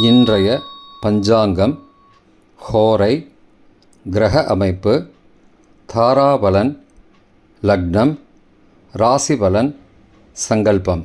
இன்றைய பஞ்சாங்கம், ஹோரை, கிரக அமைப்பு, தாராபலன், லக்னம், ராசிபலன், சங்கல்பம்.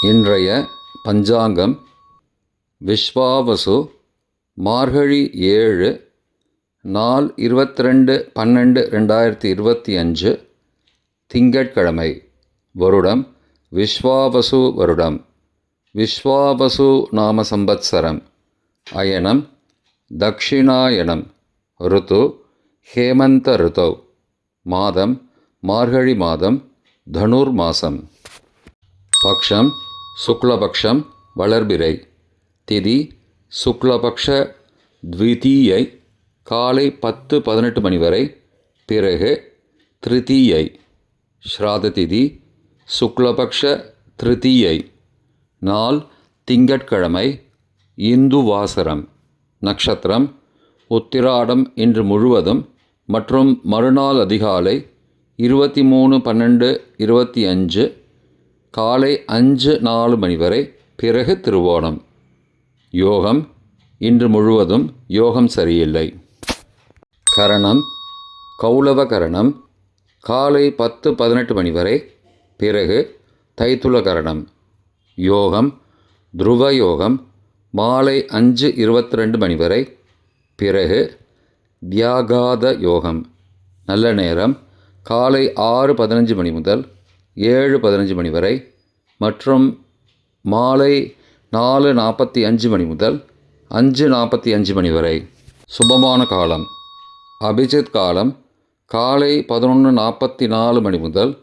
இன்றைய பஞ்சாங்கம் விஸ்வாவசு, மார்கழி 7, நாள் 22/12/2025, திங்கட்கிழமை. வருடம் விஸ்வாவசு வருடம். விஸ்வாவசு நாம சம்பத்சரம். அயனம் தக்ஷிணாயனம். ருத்து ஹேமந்த ருத்தௌ. மாதம் மார்கழி மாதம், தனுர் மாதம். பக்ஷம் சுக்லபக்ஷம், வளர்பிறை. திதி சுக்லபக்ஷ த்விதீயை, காலை 10:18 மணி வரை, பிறகு திருத்தீயை. ஸ்ராத திதி சுக்லபக்ஷ திருத்தீயை. நாள் திங்கட்கிழமை, இந்துவாசரம். நட்சத்திரம் உத்திராடம் இன்று முழுவதும் மற்றும் மறுநாள் அதிகாலை 23:12:25, காலை 5:04 மணி வரை, பிறகு திருவோணம். யோகம் இன்று முழுவதும் யோகம் சரியில்லை. கரணம் கௌளவ கரணம், காலை 10:18 மணி வரை, பிறகு தைத்துல கரணம். யோகம் துருவ யோகம், மாலை 5:22 மணி வரை, பிறகு வியாகாத யோகம். நல்ல நேரம் காலை 6:15 மணி முதல் 7:15 மணி வரை மற்றும் மாலை 4:45 மணி முதல் 5:45 மணி வரை. சுபமான காலம் அபிஜித் காலம் காலை 11:44 மணி முதல்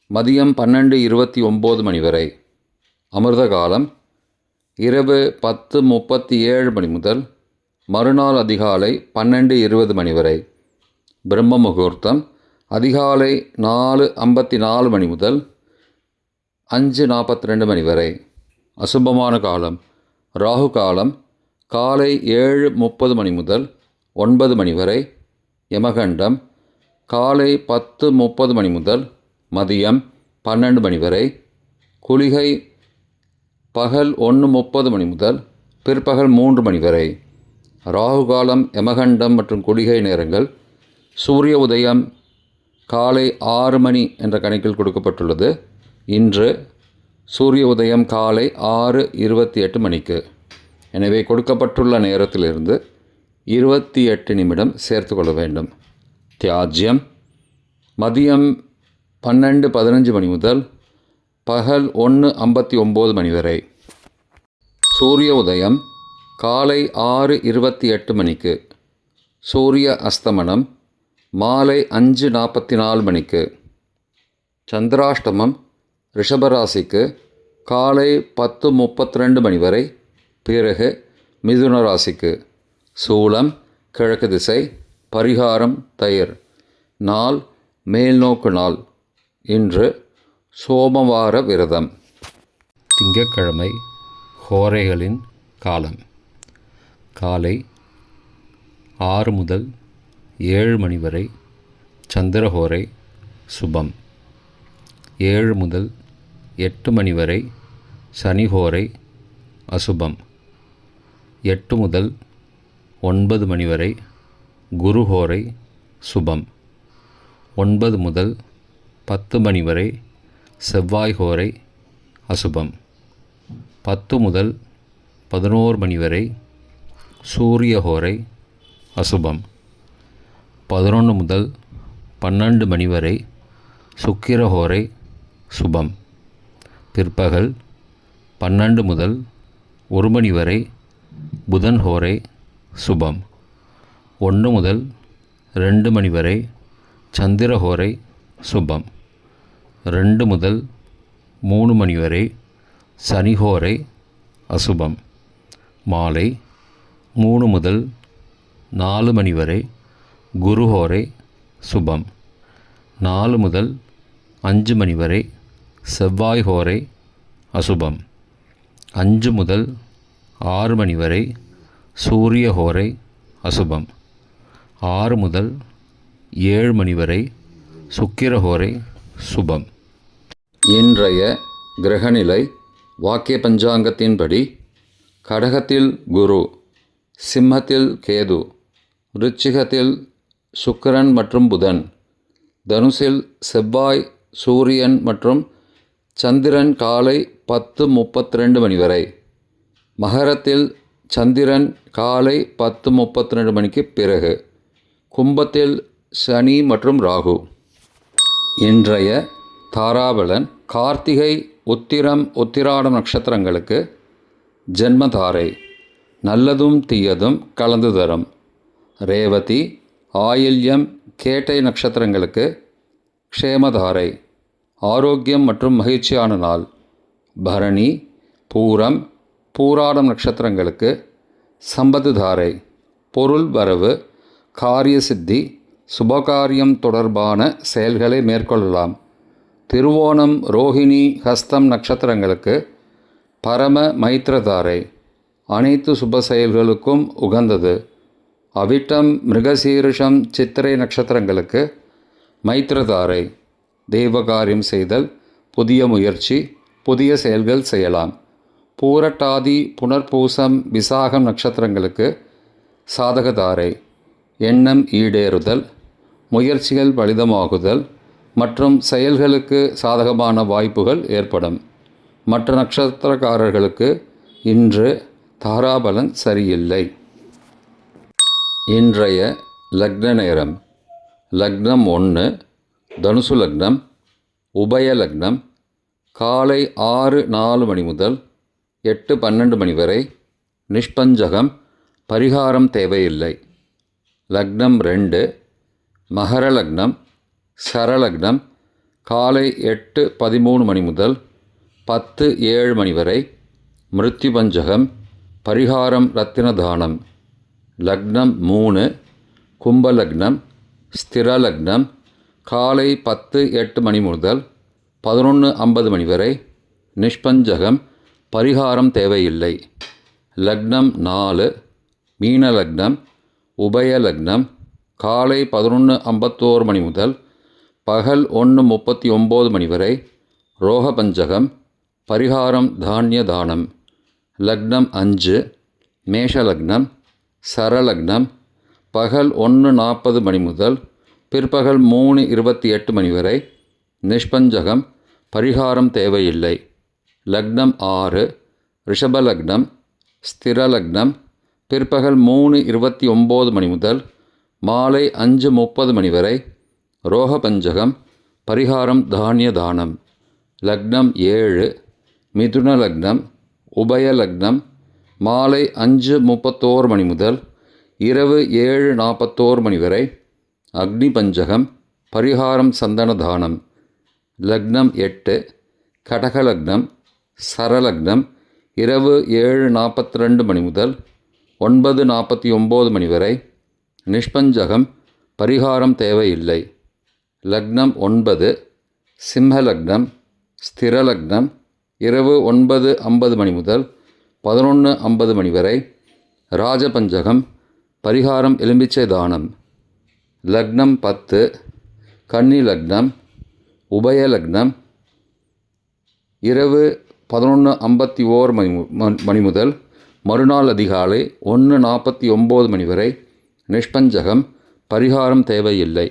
மதியம் 12:29 மணி வரை. அமிர்த காலம் இரவு 10:37 மணி முதல் மறுநாள் அதிகாலை 12:20 மணி வரை. பிரம்ம முகூர்த்தம் அதிகாலை 4:54 மணி முதல் 5:42 மணி வரை. அசுபமான காலம் ராகு காலம் காலை 7:30 மணி முதல் 9 மணி வரை. யமகண்டம் காலை 10:30 மணி முதல் மதியம் 12 மணி வரை. குளிகை பகல் 1:30 மணி முதல் பிற்பகல் 3 மணி வரை. ராகு காலம், யமகண்டம் மற்றும் குளிகை நேரங்கள் சூரிய உதயம் காலை 6 மணி என்ற கணக்கில் கொடுக்கப்பட்டுள்ளது. இன்று சூரிய உதயம் காலை 6:28 மணிக்கு. எனவே கொடுக்கப்பட்டுள்ள நேரத்திலிருந்து 28 நிமிடம் சேர்த்து கொள்ள வேண்டும். தியாஜ்யம் மதியம் 12:15 மணி முதல் பகல் 1:59 மணி வரை. சூரிய உதயம் காலை 6:28 மணிக்கு. சூரிய அஸ்தமனம் மாலை 5:44 மணிக்கு. சந்திராஷ்டமம் ரிஷபராசிக்கு காலை 10:32 மணி வரை, பிறகு மிதுன ராசிக்கு. சூலம் கிழக்கு திசை. பரிகாரம் தயிர். நாள் மேல்நோக்கு நாள். இன்று சோமவார விரதம். திங்கட்கிழமை. ஹோரைகளின் காலம் காலை 6 முதல் 7 மணி வரை சந்திரஹோரை சுபம். 7 முதல் 8 மணி வரை சனிஹோரை அசுபம். 8 முதல் 9 மணி வரை குருஹோரை சுபம். 9 முதல் 10 மணி வரை செவ்வாய் ஹோரை அசுபம். 10 முதல் 11 மணி வரை சூரிய ஹோரை அசுபம். 11 முதல் 12 மணி வரை சுக்கிர ஹோரை சுபம். பிற்பகல் 12 முதல் 1 மணி வரை புதன் ஹோரை சுபம். 1 முதல் 2 மணி வரை சந்திர ஹோரை சுபம். 2 முதல் 3 மணி வரை சனிஹோரை அசுபம். மாலை 3 முதல் 4 மணி வரை குருஹோரை சுபம். 4 முதல் 5 மணி வரை செவ்வாய் ஹோரை அசுபம். 5 முதல் 6 மணி வரை சூரிய ஹோரை அசுபம். 6 முதல் 7 மணி வரை சுக்கிர ஹோரை சுபம். இன்றைய கிரகநிலை வாக்கிய பஞ்சாங்கத்தின்படி கடகத்தில் குரு, சிம்மத்தில் கேது, விருச்சிகத்தில் சுக்கிரன் மற்றும் புதன், தனுசில் செவ்வாய், சூரியன் மற்றும் சந்திரன் காலை 10:32 மணி வரை, மகரத்தில் சந்திரன் காலை 10:32 மணிக்கு பிறகு, கும்பத்தில் சனி மற்றும் ராகு. இன்றைய தாராபலன். கார்த்திகை, உத்திரம், உத்திராடம் நட்சத்திரங்களுக்கு ஜென்மதாரை நல்லதும் தீயதும் கலந்து தரும். ரேவதி, ஆயில்யம், கேட்டை நட்சத்திரங்களுக்கு க்ஷேமதாரை ஆரோக்கியம் மற்றும் மகிழ்ச்சியான நாள். பரணி, பூரம், பூராடம் நட்சத்திரங்களுக்கு சம்பத்துதாரை பொருள் வரவு, காரிய சித்தி, சுபகாரியம் தொடர்பான செயல்களை மேற்கொள்ளலாம். திருவோணம், ரோஹிணி, ஹஸ்தம் நட்சத்திரங்களுக்கு பரம மைத்திரதாரை அனைத்து சுப செயல்களுக்கும் உகந்தது. அவிட்டம், மிருகசீரிஷம், சித்திரை நட்சத்திரங்களுக்கு மைத்திரதாரை தெய்வகாரியம் செய்தல், புதிய முயற்சி, புதிய செயல்கள் செய்யலாம். பூரட்டாதி, புனர்பூசம், விசாகம் நட்சத்திரங்களுக்கு சாதகதாரை எண்ணம் ஈடேறுதல், முயற்சிகள் பலிதமாகுதல் மற்றும் செயல்களுக்கு சாதகமான வாய்ப்புகள் ஏற்படும். மற்ற நட்சத்திரக்காரர்களுக்கு இன்று தாராபலன் சரியில்லை. இன்றைய லக்ன நேரம். லக்னம் 1 தனுசு லக்னம், உபய லக்னம் காலை 6:04 மணி முதல் 8:12 மணி வரை, நிஷ்பஞ்சகம், பரிகாரம் தேவையில்லை. லக்னம் 2 மகர லக்னம், சரலக்னம் காலை 8:13 மணி முதல் 10:07 மணி வரை, மிருத்யுபஞ்சகம், பரிகாரம் ரத்தினதானம். லக்னம் 3 கும்பலக்னம், ஸ்திரலக்னம் காலை 10:08 மணி முதல் 11:50 மணி வரை, நிஷ்பஞ்சகம், பரிகாரம் தேவையில்லை. லக்னம் 4 மீனலக்னம், உபயலக்னம் காலை 11:51 மணி முதல் பகல் 1:39 மணி வரை, ரோகபஞ்சகம், பரிகாரம் தானிய தானம். லக்னம் 5 மேஷலக்னம், சரலக்னம் பகல் 1:40 மணி முதல் பிற்பகல் 3:28 மணி வரை, நிஷ்பஞ்சகம், பரிகாரம் தேவையில்லை. லக்னம் 6 ரிஷபலக்னம், ஸ்திரலக்னம் பிற்பகல் 3:29 மணி முதல் மாலை 5:30 மணி வரை, ரோகபஞ்சகம், பரிகாரம் தானிய தானம். லக்னம் 7 மிதுன லக்னம், உபயலக்னம் மாலை 5:31 மணி முதல் இரவு 7:41 மணி வரை, அக்னி பஞ்சகம், பரிகாரம் சந்தன தானம். லக்னம் 8 கடகலக்னம், சரலக்னம் இரவு 7:42 மணி முதல் 9:49 மணி வரை, நிஷ்பஞ்சகம், பரிகாரம் தேவையில்லை. லக்னம் 9 சிம்மலக்னம், ஸ்திரலக்னம் இரவு 9:50 மணி முதல் 11:50 மணி வரை, ராஜபஞ்சகம், பரிகாரம் எலும்பிச்சை தானம். லக்னம் 10 கன்னி லக்னம், உபயலக்னம் இரவு 11:51 மணி முதல் மறுநாள் அதிகாலை 1:49 மணி வரை, நிஷ்பஞ்சகம், பரிகாரம் தேவையில்லை.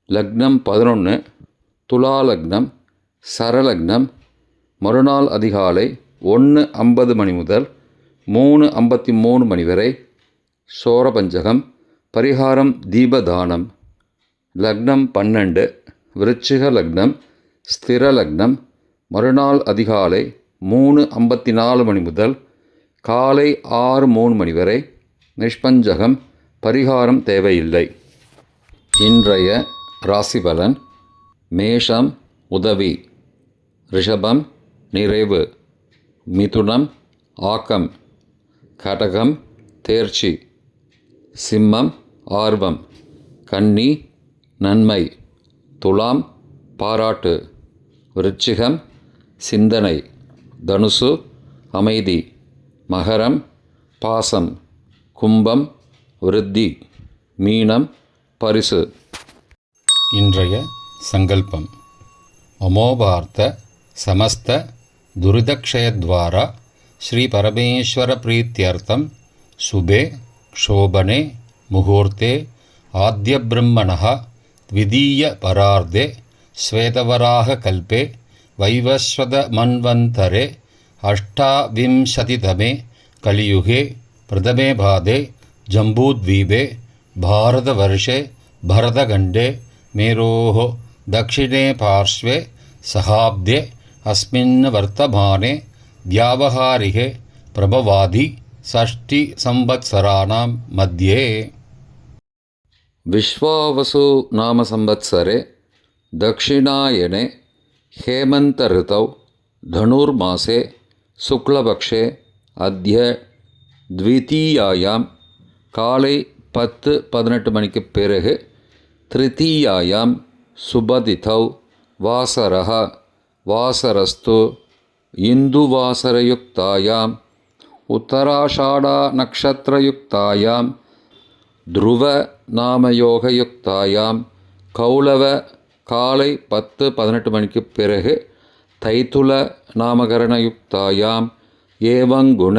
லக்னம் 11 துலா லக்னம், சரலக்னம் மறுநாள் அதிகாலை 1:50 மணி முதல் 3:53 மணி வரை, சோரபஞ்சகம், பரிகாரம் தீபதானம். லக்னம் 12 விருச்சிக லக்னம், ஸ்திரலக்னம் மறுநாள் அதிகாலை 3:54 மணி முதல் காலை 6:03 மணி வரை, நிஷ்பஞ்சகம், பரிகாரம் தேவையில்லை. இன்றைய ராசிபலன். மேஷம் உதவி, ரிஷபம் நிறைவு, மிதுனம் ஆக்கம், கடகம் தேர்ச்சி, சிம்மம் ஆர்வம், கன்னி நன்மை, துலாம் பாராட்டு, விருச்சிகம் சிந்தனை, தனுசு அமைதி, மகரம் பாசம், கும்பம் விருத்தி, மீனம் பரிசு. இன்றைய சங்கல்பம். அமோபார்த்த சமஸ்த துரிதக்ஷயத்வாரா श्रीपरमेश्वरप्रीत्यर्थं शुभे शोभने मुहूर्ते आद्यब्रह्मणः द्वितीयपरार्धे श्वेतवराहकल्पे वैवस्वतमन्वन्तरे अष्टाविंशतितमे कलियुगे प्रथमे पादे जम्बूद्वीपे भारतवर्षे भरतखण्डे मेरोः दक्षिणे पार्श्वे सहाब्दे अस्मिन् वर्तमाने व्यावहारिके प्रभवादि षष्टिसंवत्सराणां मध्ये विश्वावसु नाम संवत्सरे दक्षिणायने हेमन्त ऋतौ धनुर्मासे शुक्लपक्षे अद्य द्वितीयायां காலை 10-18 மணிக்கு பிறகு திருத்தீயாயாம் சுபதிதௌ வாசரः வாசரஸ்து இந்துவாசரயுக்தாயாம் உத்தராஷாடா நக்ஷத்ரயுக்தாயாம் த்ருவ நாமயோகயுக்தாயாம் கௌளவ காலை 10-18 மணிக்கு பிறகு தைத்துல நாமகரணயுக்தாயாம் ஏவங்குண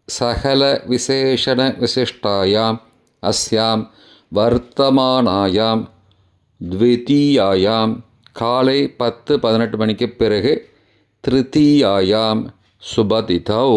சகல விசேஷண விசிஷ்டாயாம் அஸ்யாம் வர்த்தமானாயாம் த்விதீயாயாம் காலை 10-18 மணிக்கு பிறகு திருத்தீயாயாம் சுபதிதௌ